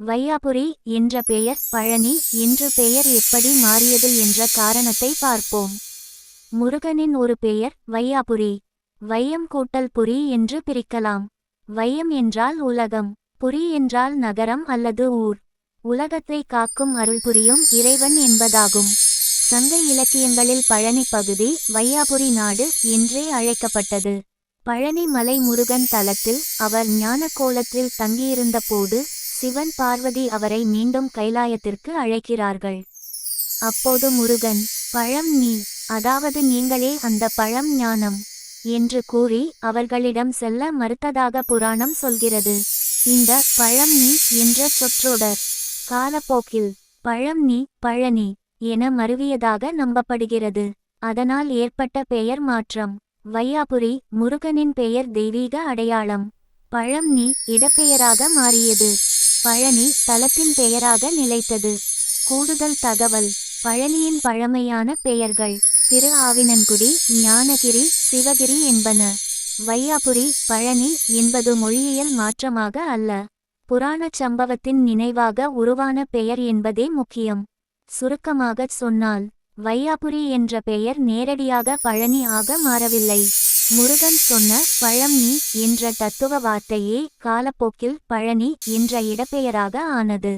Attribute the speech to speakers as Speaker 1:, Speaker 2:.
Speaker 1: வையாபுரி என்ற பெயர் பழனி என்று பெயர் எப்படி மாறியது என்ற காரணத்தை பார்ப்போம். முருகனின் ஒரு பெயர் வையாபுரி. வையம் கூட்டல் புரி என்று பிரிக்கலாம். வையம் என்றால் உலகம், புரி என்றால் நகரம் அல்லது ஊர். உலகத்தை காக்கும் அருள் புரியும் இறைவன் என்பதாகும். சங்க இலக்கியங்களில் பழனி பகுதி வையாபுரி நாடு என்றே அழைக்கப்பட்டது. பழனி மலை முருகன் தலத்தில் அவர் ஞான கோலத்தில் தங்கியிருந்த போது சிவன் பார்வதி அவரை மீண்டும் கைலாயத்திற்கு அழைக்கிறார்கள். அப்போது முருகன், பழம் நீ, அதாவது நீங்களே அந்த பழம் ஞானம் என்று கூறி அவர்களிடம் செல்ல மறுத்ததாக புராணம் சொல்கிறது. இந்த பழம் நீ என்ற சொற்றொடர் காலப்போக்கில் பழம் நீ பழனி என மருவியதாக நம்பப்படுகிறது. அதனால் ஏற்பட்ட பெயர் மாற்றம். வையாபுரி முருகனின் பெயர் தெய்வீக அடையாளம். பழம் நீ இடப்பெயராக மாறியது. பழனி தலத்தின் பெயராக நிலைத்தது. கூடுதல் தகவல்: பழனியின் பழமையான பெயர்கள் திரு ஆவினன்குடி, ஞானகிரி, சிவகிரி என்பன. வையாபுரி பழனி என்பது மொழியியல் மாற்றமாக அல்ல, புராணச் சம்பவத்தின் நினைவாக உருவான பெயர் என்பதே முக்கியம். சுருக்கமாகச் சொன்னால், வையாபுரி என்ற பெயர் நேரடியாக பழனி ஆக மாறவில்லை. முருகன் சொன்ன பழம் நீ என்ற தத்துவ வார்த்தையே காலப்போக்கில் பழனி என்ற இடப்பெயராக ஆனது.